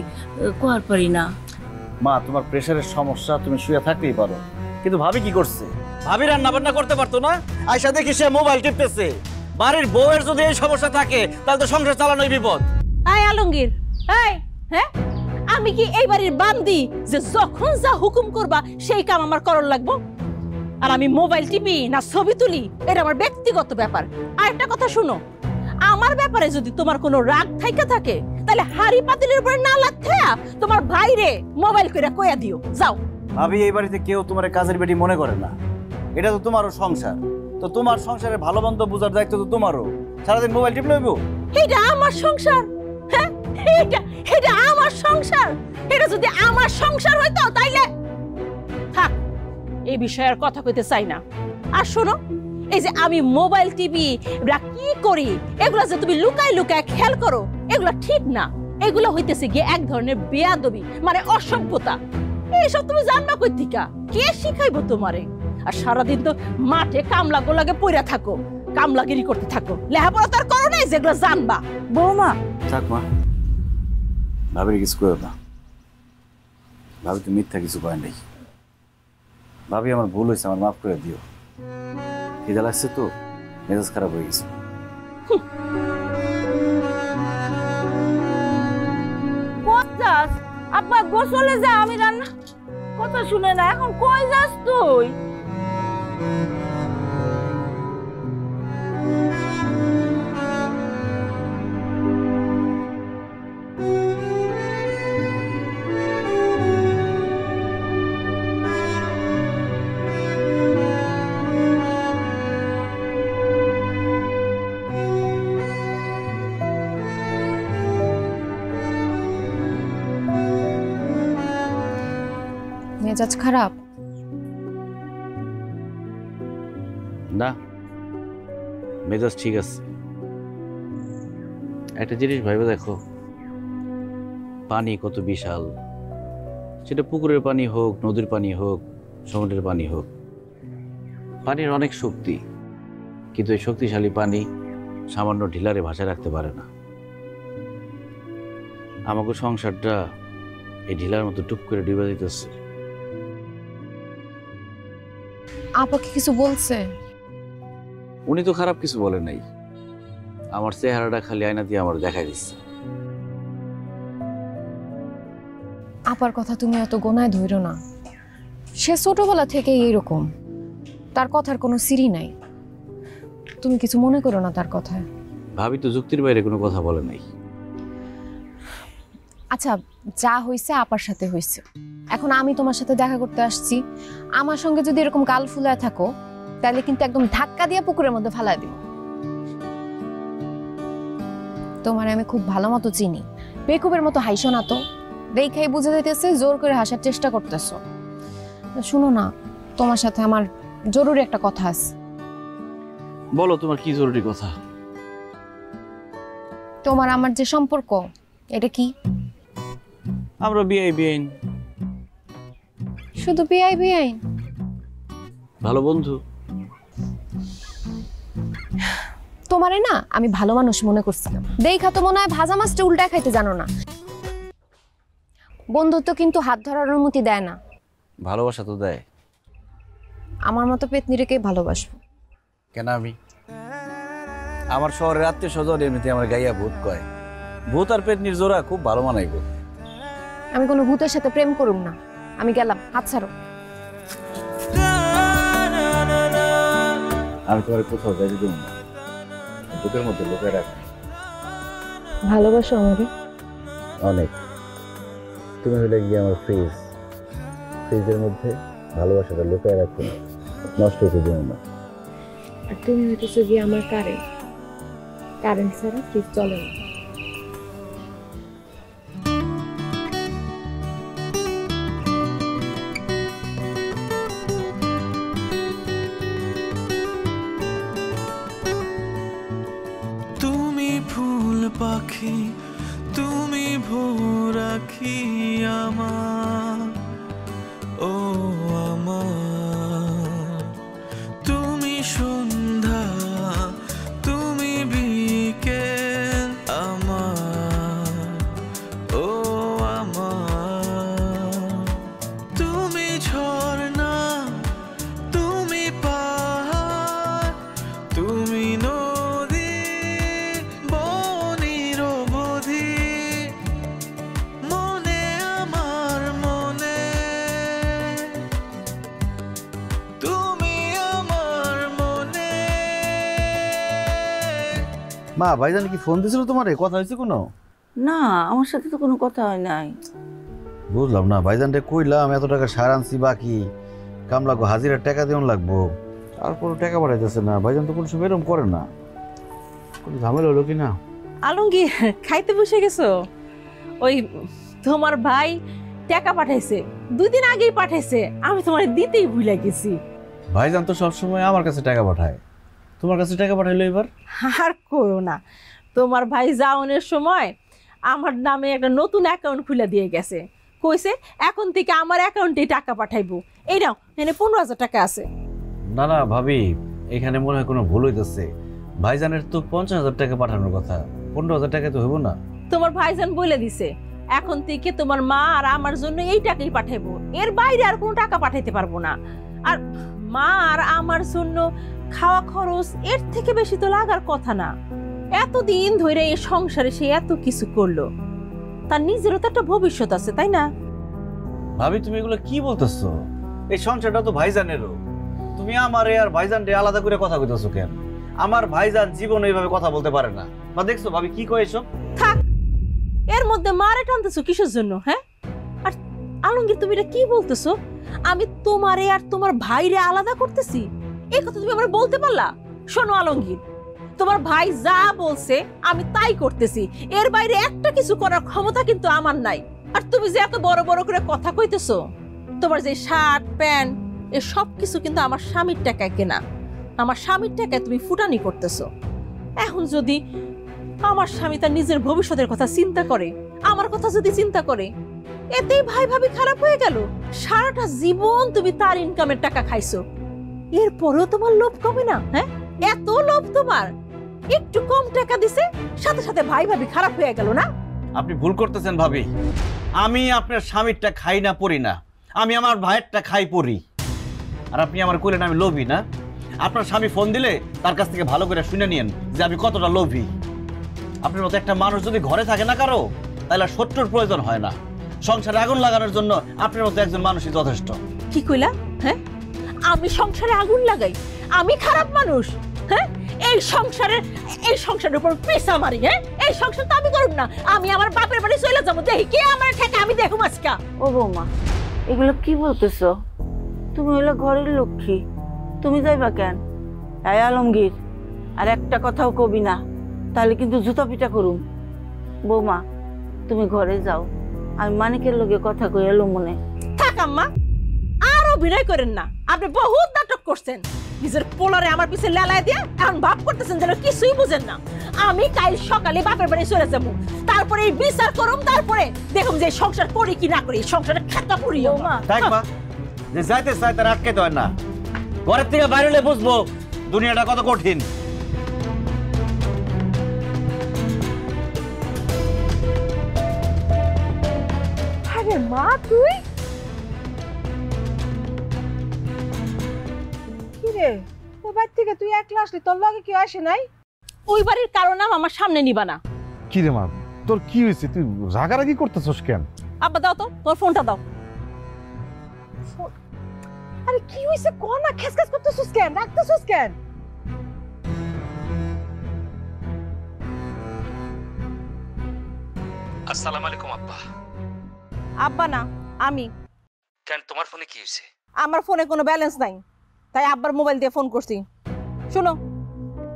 কোয়ার পারি না। মা, তোমার প্রেশারের সমস্যা, তুমি শুয়ে থাকতেই পারো, কিন্তু ভাবি কি করছে? ভাবি রান্না বান্না করতে পারতো না? আয়সা দেখি সে মোবাইল টিপতেছে। বাড়ির বউয়ের যদি এই সমস্যা থাকে, তাহলে তো সংসার চালানোই বিপদ। এই আলমগীর, এই হ্যাঁ, আমি কি এই বাড়ির বান্দি যে যখন যা হুকুম করবা সেই কাম আমার করার লাগবো? আর আমি মোবাইল টিপি না ছবি তুলি, এটা আমার ব্যক্তিগত ব্যাপার। আর একটা কথা শুনো, আমার ব্যাপারে যদি তোমার কোনো রাগ থাইকা থাকে, তাহলে হাড়ি পাতিলের উপরে না লাথেয়া তোমার ভাইরে মোবাইল কইরা কইয়া দিও। যাও। ভাবি, এই বাড়িতে কেউ তোমার কাজের বেটি মনে করে না। এটা তো তোমারও সংসার, তো তোমার সংসারের ভালো মন্দ বোঝার দায়িত্ব তো তোমারও। সারাদিন মোবাইল টিপ লইব? এটা আমার সংসার, হ্যাঁ, এটা আমার সংসার। এটা যদি আমার সংসার হইতো তাইলে থাক, এই বিষয়ে আর কথা কইতে চাই না। আর শোনো, এই যে আমি মোবাইল টিভি কি করি, এগুলা যে তুমি লুকায় লুকায় খেয়াল করো, এগুলা ঠিক না। এগুলো হইতেছে গিয়ে এক ধরনের বেয়াদবি, মানে অসভ্যতা। এইসব তুমি জানবা কই থিকা? কে শিখাইবো তোমারে? আর সারাদিন তো মাঠে কামলা গোলাগে পইরা থাকো, কামলাগিরি করতে থাকো, লেখাপড়া তো আর করো নাই যেগুলো জানবা। বৌমা থাক মা, ভাবির কিছু করো না। ভাবি তো মিথ্যা কিছু কয় নাই। ভাবি, আমার ভুল হয়েছে, আমার মাফ করে দিও। খিদা লাগছে তো, মেজাজ খারাপ হয়ে গেছে। আব্বা গোসলে যা, আমি রান্না কথা শুনে না। এখন কই যাস তুই? মেজাজ খারাপ? না, মেজাজ ঠিক আছে। একটা জিনিস ভাইবে দেখো, পানি কত বিশাল। সেটা পুকুরের পানি হোক, নদীর পানি হোক, সমুদ্রের পানি হোক, পানির অনেক শক্তি, কিন্তু এই শক্তিশালী পানি সামান্য ঢিলারে ভাসায় রাখতে পারে না। আমাকে সংসারটা এই ঢিলার মতো টুপ করে ডুবে দিতেছে। আপাকে কিছু বলছে? উনি তো খারাপ কিছু বলে নাই, আমার চেহারাটা খালি আয়না দিয়ে আমার দেখাই দিচ্ছে। আপার কথা তুমি এত গোনায় ধইরো না। সে ছোটবেলা থেকে এইরকম, তার কথার কোনো সিরি নাই। তুমি কিছু মনে করো না তার কথায়। ভাবি তো যুক্তির বাইরে কোনো কথা বলে নাই। আচ্ছা, যা হইছে আপার সাথে হইছে। এখন আমি তোমার সাথে দেখা করতে আসছি, আমার সঙ্গে যদি এরকম গাল ফুলায় থাকো, তাহলে কিন্তু একদম ধাক্কা দিয়ে পুকুরের মধ্যে ফালায় দিব। তোমার আমি খুব ভালো মতো চিনি, বেকুবের মতো হাইসো না তো। দেখাই বুঝে যাইতেছে জোর করে হাসার চেষ্টা করতেছো। শুনো না, তোমার সাথে আমার জরুরি একটা কথা আছে। বলো, তোমার কি জরুরি কথা? তোমার আমার যে সম্পর্ক, এটা কি? আমরা বিআই বিআইন, শুধু বিআই বিআইন? ভালো বন্ধু। তোমারে না আমি ভালো মানুষ মনে করছিলাম, দেখা তো মনে হয় ভাজা মাছটা উল্টা খাইতে জানো না। বন্ধুত্ব কিন্তু হাত ধরার অনুমতি দেয় না। ভালোবাসা তো দেয়। আমার মতো পেতনিরেকে ভালোবাসবো কেন? আমার শহরের আত্মীয় স্বজন এমনিতে আমার গাইয়া ভূত কয়। ভূত আর পেতনির জোড়া খুব ভালো মানাইব। আমি কোনো ভূতের সাথে প্রেম করুম না। আমি গেলাম, হাত ছাড়ো। আমি তোমার কোথাও যাইতে দেব না, বুকের মধ্যে লুকিয়ে রাখ। ভালোবাসো আমারে অনেক। তুমি হলে গিয়ে আমার ফ্রিজের মধ্যে ভালোবাসাটা লুকিয়ে রাখো, নষ্ট হতে দেব না। আর তুমি হইতেছো গিয়ে আমার কারেন্ট ছাড়া ফ্রিজ চলে না। তুমি ফুল পাখি, তুমি ভোর আখি আমার, ও আমার। তুমি সন্ধ্যা, তুমি বিকেল আমার, ও আমার। তুমি ঝর্ণা, তুমি পাহাড়, তুমি নদী, বনির বধি, মনে আমার মনে, তুমি আমার মনে। মা, ভাইজান কি ফোন দিছিল তোমারে? কথা হয়েছে কোনো? না, আমার সাথে তো কোনো কথা হয় নাই। বুঝলাম না, ভাইজানরে কইলাম এত টাকা সার আনছি বাকি, কাম লাগবো, হাজিরার টাকা দিন লাগবো, তারপর টাকা বাড়াইতেছে না। ভাইজান তো কোনো সময় এরকম করে না। কোনো ঝামেলা হলো কি না? আলমগীর, খাইতে বসে গেছো? ওই তোমার ভাই টাকা পাঠাইছে, 2 দিন আগেই পাঠাইছে, আমি তোমার দিতেই ভুলে গেছি। ভাইজান তো সবসময় আমার কাছে টাকা পাঠায়, তোমার কাছে টাকা পাঠাইলো এবার? আর কইও না, তোমার ভাই যাওনের সময় আমার নামে একটা নতুন অ্যাকাউন্ট খুলে দিয়ে গেছে, কইছে এখন থেকে আমার অ্যাকাউন্টে টাকা পাঠাইবো। এই নাও, এখানে 15,000 টাকা আছে। না না ভাবি, এখানে মনে হয় কোনো ভুল হইতেছে। ভাইজানের তো 50,000 টাকা পাঠানোর কথা, 15,000 টাকা তো হইব না? তোমার ভাইজান বলে দিছে এখন থেকে তোমার মা আর আমার জন্য এই টাকাই পাঠাইবো, এর বাইরে আর কোনো টাকা পাঠাইতে পারবো না। আর মা আর আমার জন্য খাওয়া খরচ এর থেকে বেশি তো লাগার কথা না। এতদিন ধরে এই সংসারে সে এত কিছু করলো, তার নিজেরও তো একটা ভবিষ্যৎ আছে, তাই না? ভাবি তুমি এগুলো কি বলতেছো? এই সংসারটা তো ভাইজানেরও। তুমি আমারে আর ভাইজানরে আলাদা করে কথা কইতেছো কেন? আমার ভাইজান জীবনে এইভাবে কথা বলতে পারে না। বা দেখছো ভাবি কি কয় এসব? থাক, এর মধ্যে মারে টানতেছো কিসের জন্য? হ্যাঁ, আর আলমগীর তুমি এটা কি বলতেছো? আমি তোমারে আর তোমার ভাইরে আলাদা করতেছি, এই কথা তুমি আমার বলতে পারলা? শোনো আলমগীর, তোমার ভাই যা বলছে আমি তাই করতেছি, এর বাইরে একটা কিছু করার ক্ষমতা কিন্তু আমার নাই। আর তুমি যে এত বড় বড় করে কথা কইতেছো, তোমার যে শার্ট প্যান্ট এ সব কিছু কিন্তু আমার স্বামীর টাকায় কেনা, আমার স্বামীর টাকায় তুমি ফুটানি করতেছো। এখন যদি আমার স্বামী তার নিজের ভবিষ্যতের কথা চিন্তা করে, আমার কথা যদি চিন্তা করে, এতেই ভাই ভাবি খারাপ হয়ে গেল। সারাটা জীবন তুমি তার ইনকামের টাকা খাইছো, এরপরেও তোমার লোভ কমে না? হ্যাঁ, এত লোভ তোমার, একটু কম টাকা দিছে সাথে সাথে ভাই ভাবি খারাপ হয়ে গেল না? আপনি ভুল করতেছেন ভাবি। আমি আপনার স্বামীরটা খাই না পড়ি না, আমি আমার ভাইয়েরটা খাই পড়ি। আর আপনি আমার কইলেন আমি লোভী না? আপনার স্বামী ফোন দিলে তার কাছ থেকে ভালো করে শুনে নিয়েন যে আমি কতটা লোভী। আপনার মতো একটা মানুষ যদি ঘরে থাকে না কারো, তাহলে শত্রুর প্রয়োজন হয় না। সংসারে আগুন লাগানোর জন্য আপনার মতো একজন মানুষই যথেষ্ট। কি কইলা? হ্যাঁ, আমি সংসারে আগুন লাগাই? আমি খারাপ মানুষ? হ্যাঁ, এই সংসারের উপর পেশা মারি? হ্যাঁ, এই সংসার তো আমি করব না, আমি আমার বাপের বাড়ি চলে যাবো, দেখি কে আমার ঠেকে আমি দেখুম আজকা। ও বৌমা, এগুলো কি বলতেছো? তুমি হলো ঘরের লক্ষ্মী, তুমি যাইবা কেন? এই আলমগীর, আর একটা কথাও কবি না, তাহলে কিন্তু জুতা পিটা করুম। বৌমা তুমি ঘরে যাও, আমি মানিকের লগে কথা কই এলো মনে। থাক আম্মা, আর অভিনয় করেন না, আপনি বহুত নাটক করছেন। নিজের পোলারে আমার পিছে লেলায় দিয়ে এখন ভাব করতেছেন যেন কিছুই বুঝেন না। আমি কাল সকালে বাপের বাড়ি চলে যাবো, তারপরে এই বিচার করুম, তারপরে দেখুন যে সংসার করি কি না করি, সংসারে খেতা পুরিও মা। দেখবা যে যাইতে চাই তার আটকাইতে হয় না, ঘরের থেকে বাইরে হলে বুঝবো দুনিয়াটা কত কঠিন। আরে মা তুই কি রে, ওই বাড়ি থেকে তুই একলা আসলি, তোর লগে কেউ আসে নাই? ওই বাড়ির কারো নাম আমার সামনে নিবা না। কি রে মা, তোর কি হয়েছে? তুই রাগারাগি করতেছস কেন? আব্বা দাও তো তোর ফোনটা দাও। আরে কি হইছে কোন না, খেসখেস করতেছস কেন, রাখতেছস কেন? আসসালামু আলাইকুম আব্বা। আব্বা না, আমি। কেন তোমার ফোনে কি হয়েছে? আমার ফোনে কোনো ব্যালেন্স নাই, তাই আব্বার মোবাইল দিয়ে ফোন করছি। শোনো,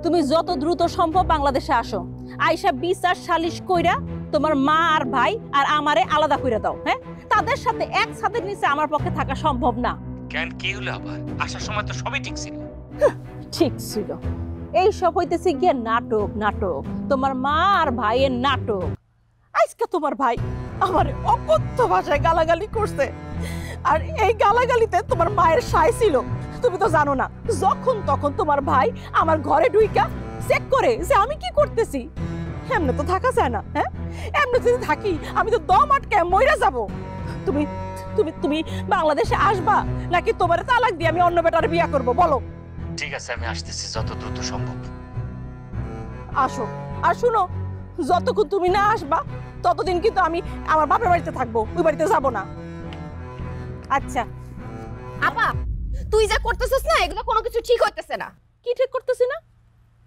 তুমি যত দ্রুত সম্ভব বাংলাদেশে আসো, আইসা বিচার সালিশ কইরা তোমার মা আর ভাই আর আমারে আলাদা কইরা দাও। হ্যাঁ, তাদের সাথে এক ছাদের নিচে আমার পক্ষে থাকা সম্ভব না। কেন কি হলো আবার? আসার সময় তো সবই ঠিক ছিল। ঠিক ছিল, এই সব হইতেছে গিয়ে নাটক। নাটক তোমার মা আর ভাইয়ের নাটক। আজকে তোমার ভাই আমার অকথ্য ভাষায় গালাগালি করছে, আর এই গালাগালিতে তোমার মায়ের সায় ছিল। তুমি তো জানো না, যখন তখন তোমার ভাই আমার ঘরে ঢুইকা চেক করে যে আমি কি করতেছি। এমনি তো থাকা যায় না। হ্যাঁ, এমনি যদি থাকি আমি তো দম আটকে মইরা যাব। তুমি তুমি তুমি বাংলাদেশে আসবা নাকি তোমারে তালাক দিয়ে আমি অন্য বেটার বিয়া করব? বলো। ঠিক আছে, আমি আসতেছি যত দ্রুত সম্ভব। আসো, আর শুনো, যতক্ষণ তুমি না আসবা ততদিন কিন্তু আমি আমার বাপের বাড়িতে থাকবো, ওই বাড়িতে যাব না। আচ্ছা আপা, তুই যা করতেছিস না, এগুলো কোনো কিছু ঠিক হইতেছে না। কি ঠিক করতেছি না?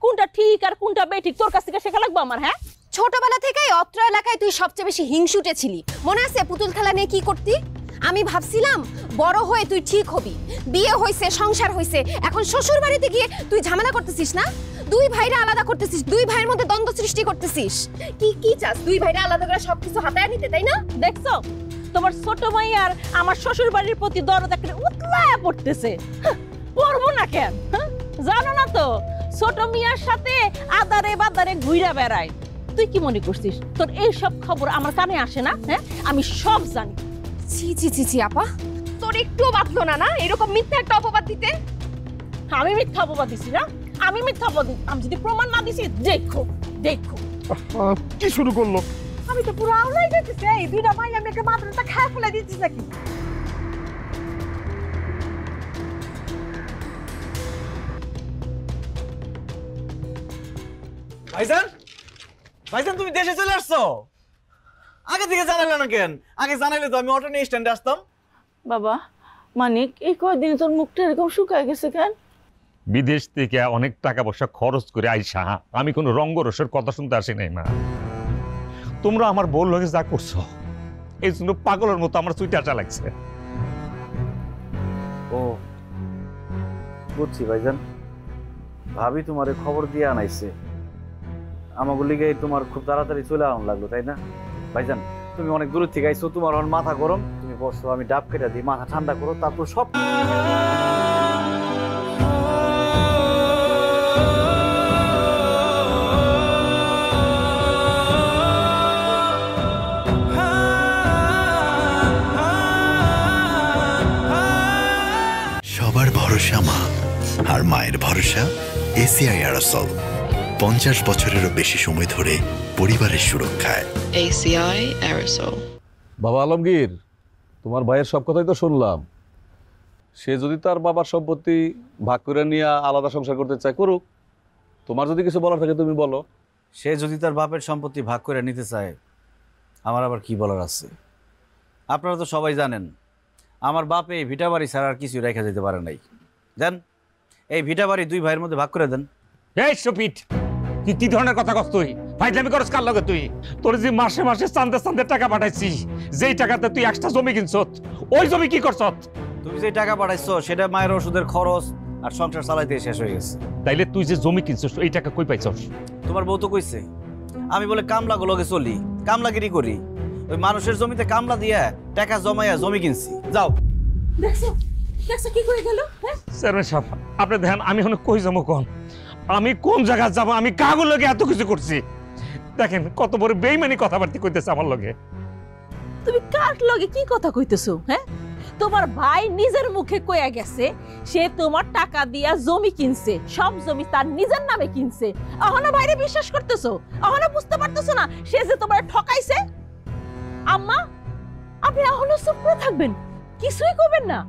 কোনটা ঠিক আর কোনটা বেঠিক তোর কাছ থেকে শেখা লাগবে আমার? হ্যাঁ, ছোটবেলা থেকেই অত্র এলাকায় তুই সবচেয়ে বেশি হিংসুটে ছিলি। মনে আছে পুতুল খেলা নিয়ে কি করতি? আমি ভাবছিলাম বড় হয়ে তুই ঠিক হবি, বিয়ে হইছে, সংসার হইছে, এখন শ্বশুর বাড়িতে গিয়ে তুই ঝামেলা করতেছিস না, দুই ভাইরা আলাদা করতেছিস, দুই ভাইয়ের মধ্যে দ্বন্দ্ব সৃষ্টি করতেছিস। কি কি চাস? দুই ভাইরা আলাদা করে সবকিছু হাতায় নিতে, তাই না? দেখছো তোমার ছোট ভাই আর আমার শ্বশুর বাড়ির প্রতি দরদ একটা উতলায়া পড়তেছে। পড়বো না কেন? জানো না তো, ছোট মিয়ার সাথে আদারে বাদারে ঘুইরা বেড়ায়। তুই কি মনে করছিস তোর এই সব খবর আমার কানে আসে না? হ্যাঁ, আমি সব জানি। ছি ছি ছি ছি আপা, তোর একটুও বাঁধলো না না এরকম মিথ্যা একটা অপবাদ দিতে? আমি মিথ্যা অপবাদ দিছি না? আমি মিথ্যা অপবাদ দিই? আমি যদি প্রমাণ না দিছি, দেখো দেখো। কি শুরু করলো? আমি তো পুরো আউলাই গেছি, এই দুইটা ভাই আমি একটা মাত্রটা খায় ফেলে দিচ্ছিস নাকি? ভাইজান, ভাইজান তুমি দেশে চলে আসছো? আগে থেকে জানালে না কেন? আগে জানাইলে তো আমি অটো নিয়ে স্ট্যান্ডে আসতাম। বাবা মানিক, এই কয়দিন তোর মুখটা এরকম শুকায় গেছে কেন? বিদেশ থেকে অনেক টাকা পয়সা খরচ করে আইসা আমি কোনো রঙ্গরসের কথা শুনতে আসি নাই মা। তোমরা আমার বউ লগে যা করছো, এই জন্য পাগলের মতো আমার চুইটা আসা লাগছে। ও বুঝছি ভাইজান, ভাবি তোমারে খবর দিয়ে আনাইছে, আমাকে লিগে তোমার খুব তাড়াতাড়ি চলে আনা লাগলো, তাই না? ভাইজান তুমি অনেক দূর থেকে আইছো, তোমার এখন মাথা গরম, তুমি বসো, আমি ডাব কেটে দিই, মাথা ঠান্ডা করো, তারপর সব সবার ভরসা মা, আর মায়ের ভরসা এসিআই অ্যারোসল। 50 বছরেরও বেশি সময় ধরে পরিবারের সুরক্ষায়। ACI Aerosol. বাবা আলমগীর, তোমার ভাইয়ের সব কথাই তো শুনলাম। সে যদি তার বাবার সম্পত্তি ভাগ করে নিয়ে আলাদা সংসার করতে চায়, করুক। তোমার যদি কিছু বলার থাকে তুমি বলো। সে যদি তার বাপের সম্পত্তি ভাগ করে নিতে চায়, আমার আবার কি বলার আছে? আপনারা তো সবাই জানেন আমার বাপে এই ভিটা বাড়ি ছাড়া আর কিছু রেখে যেতে পারে নাই। দেন এই ভিটা বাড়ি দুই ভাইয়ের মধ্যে ভাগ করে দেন। এই শপিট, তুই কি ধরনের কথা কস? তুই ফাইজলামি করস কার লগে? তুই তোর যে মাসে মাসে চান্দে চান্দে টাকা পাঠাইছি, যেই টাকাতে তুই একটা জমি কিনছত, ওই জমি কি করছত? তুমি যে টাকা পাঠাইছো সেটা মায়ের ওষুধের খরচ আর সংসার চালাইতে শেষ হয়ে গেছে। তাইলে তুই যে জমি কিনছস এই টাকা কই পাইছস? তোমার বউ তো কইছে আমি বলে কামলা গুলোকে চলি, কামলাগিরি করি, ওই মানুষের জমিতে কামলা দিয়ে টাকা জমাইয়া জমি কিনছি। যাও। দেখছো দেখছো কি করে গেল? হ্যাঁ চেয়ারম্যান সাহেব আপনি দেখেন আমি এখন কই যাবো কোন, আমি কোন জায়গায় যাবো, আমি কাগজ লগে এত কিছু করছি, দেখেন কত বড় বেইমানি কথাবার্তা কইতেছে আমার লগে। তুমি কার লগে কি কথা কইতেছো? হ্যাঁ তোমার ভাই নিজের মুখে কইয়া গেছে সে তোমার টাকা দিয়া জমি কিনছে, সব জমি তার নিজের নামে কিনছে। এখনো বাইরে বিশ্বাস করতেছো? এখনো বুঝতে পারতেছো না সে যে তোমার ঠকাইছে? আম্মা আপনি এখনো চুপ করে থাকবেন, কিছুই করবেন না?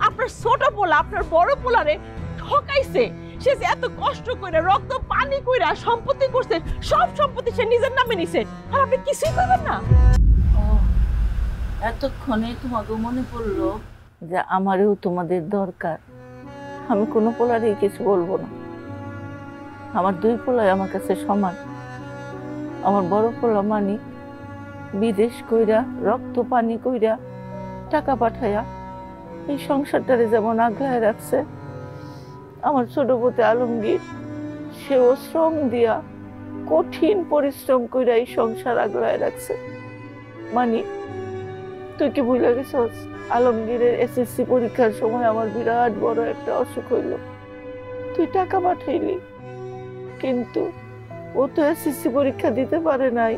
আপনার ছোট পোলা আপনার বড় পোলারে ঠকাইছে, সে যে এত কষ্ট করে রক্ত পানি কইরা সম্পত্তি করছে, সব সম্পত্তি সে নিজের নামে নিছে, আর আপনি কিছুই করবেন না? এতক্ষণে তোমাকে মনে পড়লো যে আমারও তোমাদের দরকার। আমি কোনো পোলারই কিছু বলবো না, আমার দুই পোলাই আমার কাছে সমান। আমার বড় পোলা মানিক বিদেশ কইরা রক্ত পানি কইরা টাকা পাঠাইয়া এই সংসারটারে যেমন আগলায় রাখছে, আমার ছোট পুতে আলমগীর সেও শ্রম দিয়া কঠিন পরিশ্রম কইরা এই সংসার আগলায় রাখছে। মানিক তুই কি ভুলে গেছস আলমগীরের এসএসসি পরীক্ষার সময় আমার বিরাট বড় একটা অসুখ হইল, তুই টাকা পাঠাইলি, কিন্তু ও তো এসএসসি পরীক্ষা দিতে পারে নাই।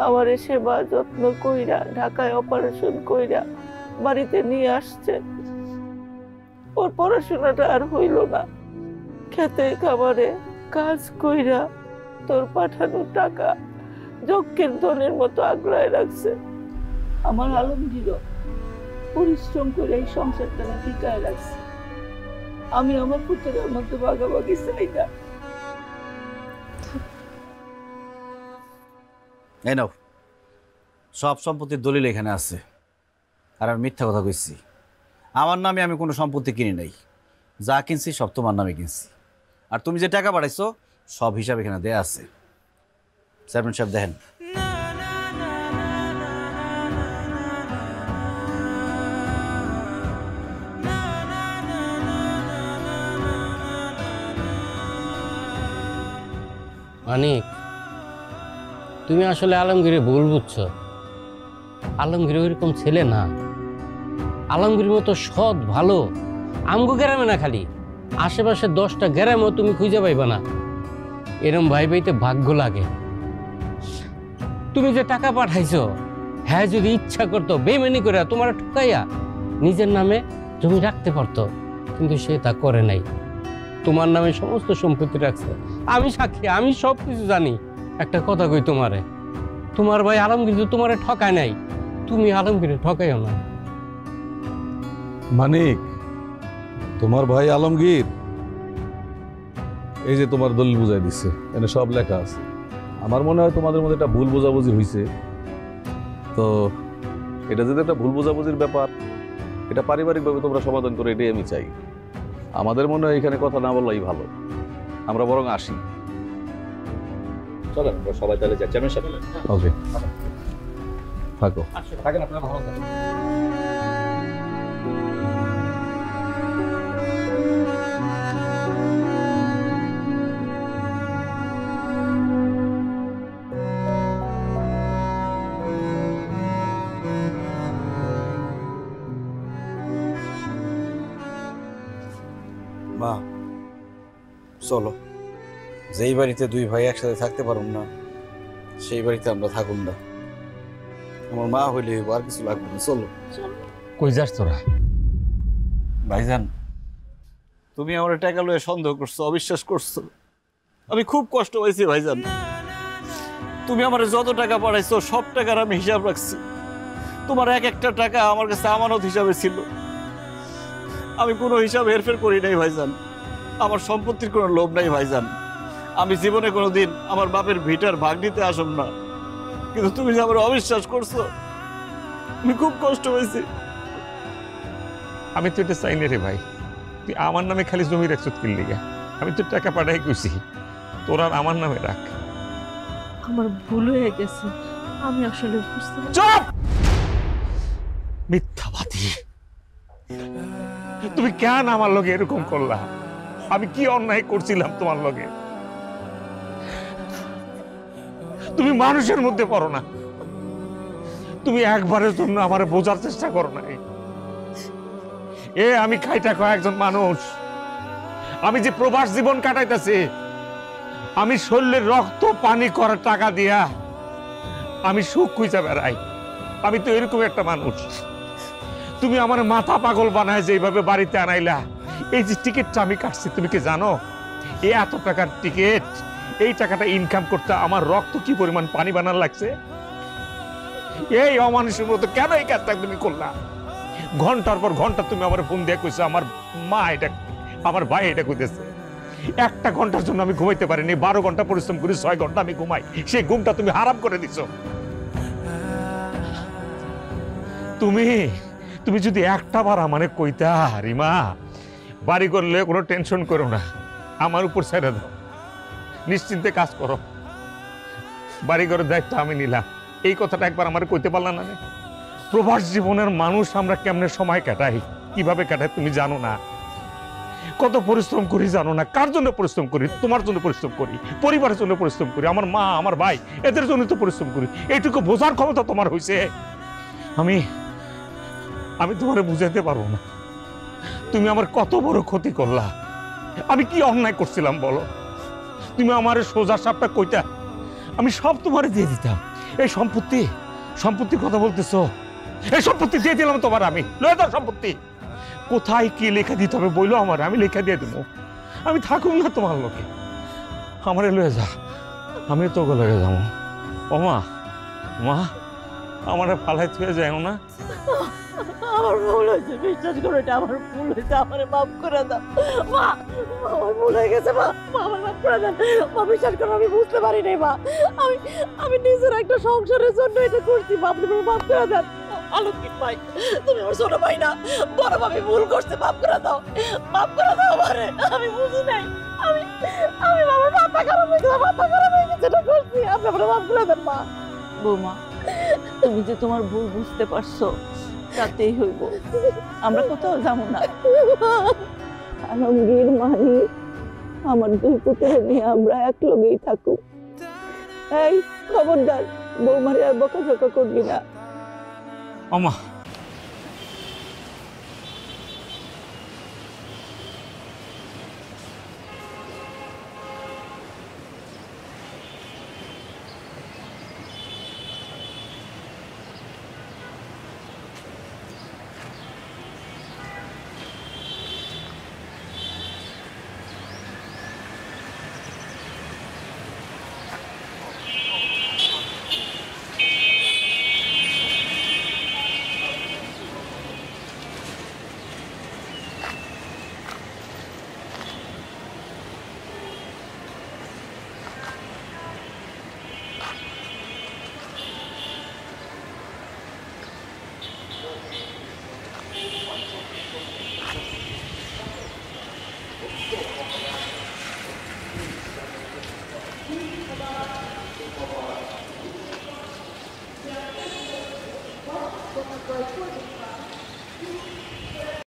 আমার সেবা যত্ন কইরা ঢাকায় অপারেশন কইরা বাড়িতে নিয়ে আসছে। ওর পড়াশোনাটা আর হইল না, খেতে খাবারে কাজ কইরা তোর পাঠানো টাকা যজ্ঞের ধনের মতো আগলায় রাখছে। আমার আলমগীরও পরিশ্রম করে এই সংসারটা টিকায় রাখছে। আমি আমার পুত্রের মধ্যে ভাগাভাগি চাই না। এই নাও, সব সম্পত্তির দলিল এখানে আছে। আর আমি মিথ্যা কথা কইছি? আমার নামে আমি কোনো সম্পত্তি কিনি নাই, যা কিনছি সব তোমার নামে কিনছি। আর তুমি যে টাকা পাঠাইছো সব হিসাব এখানে দেয়া আছে। চেয়ারম্যান সাহেব দেখেন। মানিক তুমি আসলে আলমগীরে ভুল বুঝছো। আলমগীর ওইরকম ছেলে না। আলমগীর মতো সৎ ভালো আমগো গ্রামে না, খালি আশেপাশে 10টা গ্রামেও তুমি খুঁজে পাইবা না। এরম ভাই ভাইতে ভাগ্য লাগে। তুমি যে টাকা পাঠাইছো, হ্যাঁ যদি ইচ্ছা করতো বেইমানি করে তোমার ঠকাইয়া নিজের নামে জমি রাখতে পারতো, কিন্তু সে তা করে নাই। তোমার নামে সমস্ত সম্পত্তি রাখছে। আমি সাক্ষী, আমি সব কিছু জানি। একটা কথা কই তোমারে, তোমার ভাই আলমগীর তো তোমারে ঠকায় নাই, তুমি আলমগীরে ঠকাইও না। মানিক তোমার ভাই আলমগীর এই যে তোমার দলিল বুঝাই দিচ্ছে, এখানে সব লেখা আছে। আমার মনে হয় তোমাদের মধ্যে একটা ভুল বোঝাবুঝি হয়েছে। তো এটা যদি একটা ভুল বোঝাবুঝির ব্যাপার, এটা পারিবারিকভাবে তোমরা সমাধান করে, এটাই আমি চাই। আমাদের মনে হয় এখানে কথা না বললেই ভালো, আমরা বরং আসি। চলেন আমরা সবাই তাহলে যাই। চেয়ারম্যান সাহেব ওকে থাকো। থাকেন আপনারা, ভালো থাকেন। মা চলো, যেই বাড়িতে দুই ভাই একসাথে থাকতে পারুম না সেই বাড়িতে আমরা থাকুন না। আমার মা হইলে আর কিছু লাগবে না, চলো। কই যাস তোরা? ভাইজান তুমি আমার টাকা লয়ে সন্দেহ করছো, অবিশ্বাস করছো, আমি খুব কষ্ট পাইছি ভাইজান। তুমি আমার যত টাকা পাঠাইছো সব টাকার আমি হিসাব রাখছি। তোমার এক একটা টাকা আমার কাছে আমানত হিসাবে ছিল, আমি কোনো হিসাব হেরফের করি নাই ভাইজান। আমার সম্পত্তির কোনো লোভ নাই ভাইজান। আমি জীবনে কোনোদিন আমার বাপের ভিটার ভাগ নিতে আসব না, কিন্তু তুমি যে আমার অবিশ্বাস করছো, আমি খুব কষ্ট হয়েছি। আমি তো এটা চাই না রে ভাই, তুই আমার নামে খালি জমি রাখছ কি লিগা? আমি তো টাকা পাঠাই কইছি, তোর আর আমার নামে রাখ। আমার ভুল হয়ে গেছে, আমি আসলে বুঝতে চুপ! মিথ্যাবাদী! তুমি কেন আমার লগে এরকম করলা? আমি কি অন্যায় করছিলাম তোমার লগে? তুমি মানুষের মধ্যে পড়ো না, তুমি একবারের জন্য আমার বোঝার চেষ্টা করো নাই। আমি খাইটা খাওয়া একজন মানুষ। আমি যে প্রবাস জীবন কাটাইতেছি, আমি শরীরের রক্ত পানি করার টাকা দিয়া আমি সুখ খুঁজে বেড়াই। আমি তো এরকম একটা মানুষ। তুমি আমার মাথা পাগল বানায় যেভাবে বাড়িতে আনাইলা, এই যে টিকিটটা আমি কাটছি, তুমি কি জানো এই এত টাকার টিকিট, এই টাকাটা ইনকাম করতে আমার রক্ত কি পরিমাণ পানি বানার লাগছে? এই অমানুষের মতো কেন এই কাজটা তুমি করলা? ঘন্টার পর ঘন্টা তুমি আমার ফোন দিয়ে কইছো আমার মা এটা, আমার ভাই এটা কইতেছে। একটা ঘন্টার জন্য আমি ঘুমাইতে পারিনি, 12 ঘন্টা পরিশ্রম করি, 6 ঘন্টা আমি ঘুমাই, সেই ঘুমটা তুমি হারাম করে দিছো। তুমি যদি একটা বার আমারে কইতা, রিমা বাড়ি করলে কোনো টেনশন করো না, আমার উপর ছেড়ে দাও, নিশ্চিন্তে কাজ করো, বাড়ি ঘরের দায়িত্ব আমি নিলাম, এই কথাটা একবার আমার কইতে পারলাম না? প্রবাস জীবনের মানুষ আমরা কেমনে সময় কাটাই, কিভাবে কাটাই তুমি জানো না। কত পরিশ্রম করি জানো না? কার জন্য পরিশ্রম করি? তোমার জন্য পরিশ্রম করি, পরিবারের জন্য পরিশ্রম করি, আমার মা আমার ভাই এদের জন্য তো পরিশ্রম করি। এইটুকু বোঝার ক্ষমতা তোমার হয়েছে? আমি তোমারে বুঝাইতে পারবো না। তুমি আমার কত বড় ক্ষতি করলা। আমি কি অন্যায় করছিলাম বলো? তুমি আমার সোজা সাপটা কইতা, আমি সব তোমারে দিয়ে দিতাম। এই সম্পত্তির কথা বলতেছো, এই সম্পত্তি দিয়ে দিলাম তোমার, আমি লয়ে দাও সম্পত্তি। কোথায় কি লেখা দিতে হবে বইলো আমার, আমি লেখা দিয়ে দেবো। আমি থাকুম না তোমার লোকে, আমারে লয়ে যা, আমি তোকে লয়ে যাবো। ও মা আমার ফালাই থুয়ে যাও না। আমার ভুল হয়েছে, বিশ্বাস করো, এটা আমার ভুল হয়েছে, আমার মাফ করে দাও মা। আমার ভুল হয়ে গেছে মা, আমার মাফ করে দেন মা। বিশ্বাস করো, আমি বুঝতে পারি নাই মা, আমি নিজের একটা সংসারের জন্য এটা করছি মা। আপনি মাফ করে দেন। আলোকিত ভাই, তুমি আমার ছোট ভাই না, বড় ভাবি ভুল করছে, মাফ করে দাও, মাফ করে দাও আমারে। আমি বুঝি নাই, আমি বাবার মাথা খারাপ হয়ে গেছে, এটা করছি। আপনি আমার মাফ করে দেন মা। বৌমা, তুমি যে তোমার ভুল বুঝতে পারছো, তাতেই হইব, আমরা কোথাও যাবো না। আলমগীর, মানি, আমার 2 পুত্র নিয়ে আমরা এক লগেই থাকুক। এই খবরদার, বৌমারে আর বকাঝকা করবি না। আমা